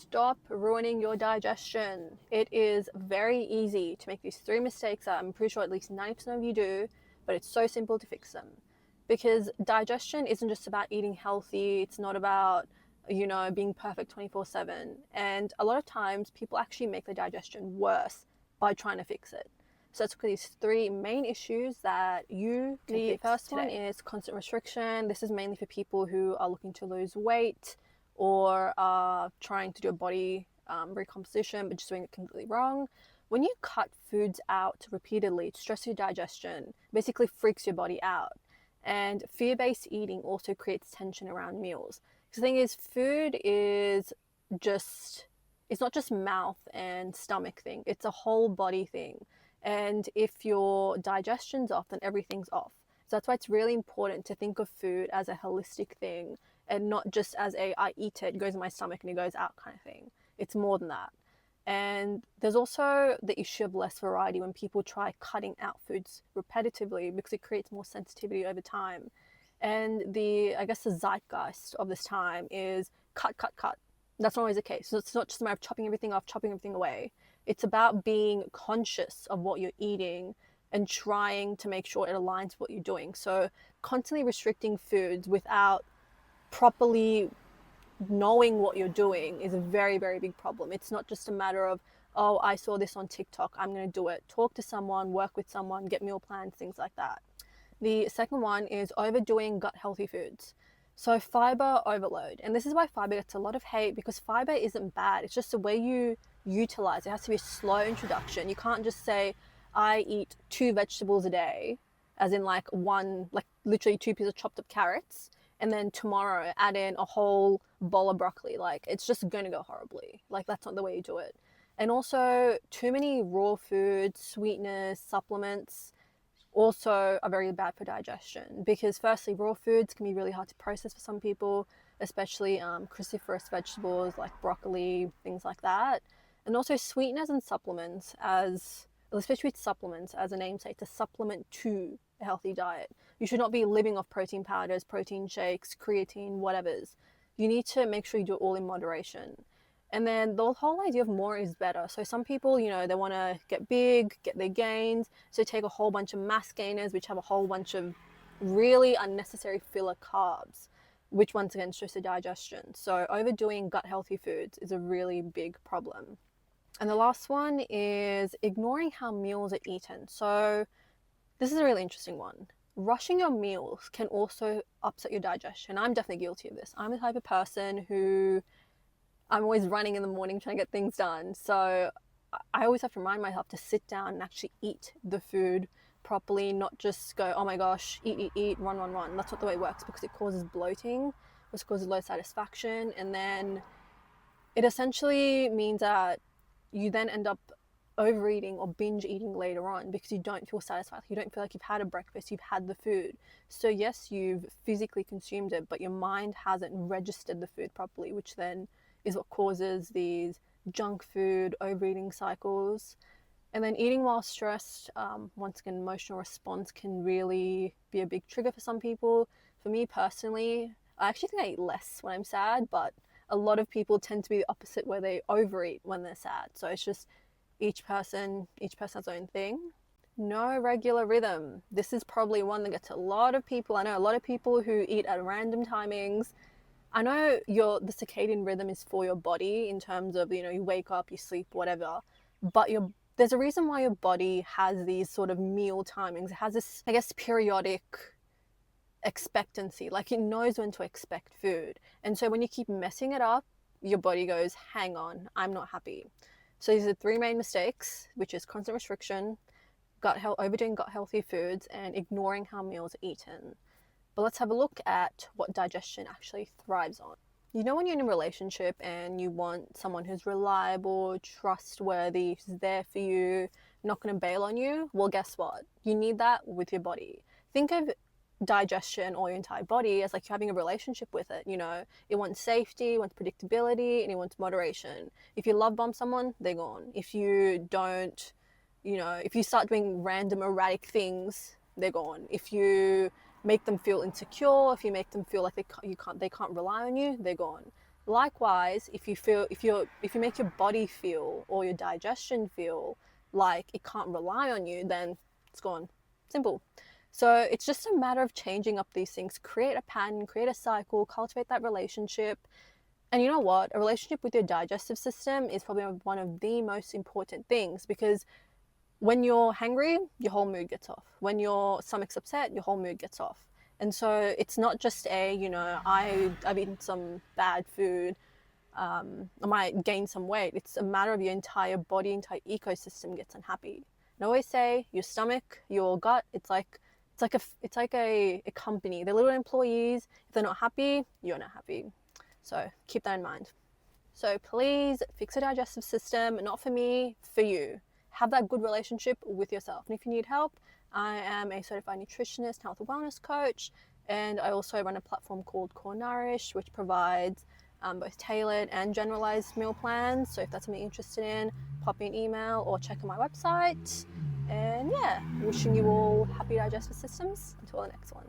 stop ruining your digestion. It is very easy to make these three mistakes that I'm pretty sure at least 90% of you do, but it's so simple to fix them. Because digestion isn't just about eating healthy, it's not about, being perfect 24/7. And a lot of times people actually make the digestion worse by trying to fix it. So let's look at these three main issues that you can fix. The first one is constant restriction. This is mainly for people who are looking to lose weight or are trying to do a body recomposition but just doing it completely wrong. When you cut foods out repeatedly, it stresses your digestion, basically freaks your body out. And fear-based eating also creates tension around meals. Because the thing is, food is it's not just mouth and stomach thing, it's a whole body thing. And if your digestion's off, then everything's off. So that's why it's really important to think of food as a holistic thing and not just as I eat it, it goes in my stomach and it goes out kind of thing. It's more than that. And there's also the issue of less variety when people try cutting out foods repetitively because it creates more sensitivity over time. And the zeitgeist of this time is cut, cut, cut. That's not always the case. So it's not just a matter of chopping everything off, chopping everything away. It's about being conscious of what you're eating and trying to make sure it aligns with what you're doing. So constantly restricting foods without properly knowing what you're doing is a very, very big problem. It's not just a matter of, oh, I saw this on TikTok, I'm going to do it. Talk to someone, work with someone, get meal plans, things like that. The second one is overdoing gut healthy foods. So fiber overload. And this is why fiber gets a lot of hate, because fiber isn't bad. It's just the way you utilize it. It has to be a slow introduction. You can't just say, I eat 2 vegetables a day, as in literally 2 pieces of chopped up carrots, and then tomorrow add in a whole bowl of broccoli. It's just going to go horribly. That's not the way you do it. And also, too many raw foods, sweeteners, supplements also are very bad for digestion, because firstly, raw foods can be really hard to process for some people, especially cruciferous vegetables like broccoli, things like that. And also sweeteners and supplements, especially with supplements, as a namesake, to supplement to a healthy diet. You should not be living off protein powders, protein shakes, creatine, whatever's. You need to make sure you do it all in moderation. And then the whole idea of more is better. So some people, they want to get big, get their gains, so take a whole bunch of mass gainers, which have a whole bunch of really unnecessary filler carbs, which once again stress the digestion. So overdoing gut healthy foods is a really big problem. And the last one is ignoring how meals are eaten. So this is a really interesting one. Rushing your meals can also upset your digestion. I'm definitely guilty of this. I'm the type of person who I'm always running in the morning trying to get things done. So I always have to remind myself to sit down and actually eat the food properly, not just go, oh my gosh, eat, run. That's not the way it works, because it causes bloating, which causes low satisfaction. And then it essentially means that you then end up overeating or binge eating later on because you don't feel satisfied. You don't feel like you've had a breakfast, you've had the food. So yes, you've physically consumed it, but your mind hasn't registered the food properly, which then is what causes these junk food overeating cycles. And then eating while stressed, once again, emotional response can really be a big trigger for some people. For me personally, I actually think I eat less when I'm sad, but a lot of people tend to be the opposite, where they overeat when they're sad. So it's just each person has their own thing. No regular rhythm. This is probably one that gets a lot of people. I know a lot of people who eat at random timings. I know the circadian rhythm is for your body in terms of, you wake up, you sleep, whatever, but there's a reason why your body has these sort of meal timings. It has this, I guess, periodic expectancy. It knows when to expect food. And so when you keep messing it up, your body goes, hang on, I'm not happy. So these are 3 main mistakes, which is constant restriction, overdoing gut healthy foods, and ignoring how meals are eaten. But let's have a look at what digestion actually thrives on. When you're in a relationship and you want someone who's reliable, trustworthy, who's there for you, not going to bail on you, well, guess what? You need that with your body. Think of digestion or your entire body as like you're having a relationship with it. It wants safety, it wants predictability, and it wants moderation. If you love bomb someone, they're gone. If you don't, if you start doing random erratic things, they're gone. If you make them feel insecure, if you make them feel like they can't rely on you, they're gone. Likewise, if you make your body feel or your digestion feel like it can't rely on you, then it's gone. Simple. So it's just a matter of changing up these things, create a pattern, create a cycle, cultivate that relationship. And you know what? A relationship with your digestive system is probably one of the most important things, because when you're hungry, your whole mood gets off. When your stomach's upset, your whole mood gets off. And so it's not just I've eaten some bad food, I might gain some weight. It's a matter of your entire body, entire ecosystem gets unhappy. And I always say your stomach, your gut, it's like a company. They're little employees. If they're not happy, you're not happy. So keep that in mind. So please fix your digestive system, not for me, for you. Have that good relationship with yourself. And if you need help, I am a certified nutritionist, health and wellness coach, and I also run a platform called Core Nourish, which provides both tailored and generalized meal plans. So if that's something you're interested in, pop me an email or check out my website. And yeah, wishing you all happy digestive systems. Until the next one.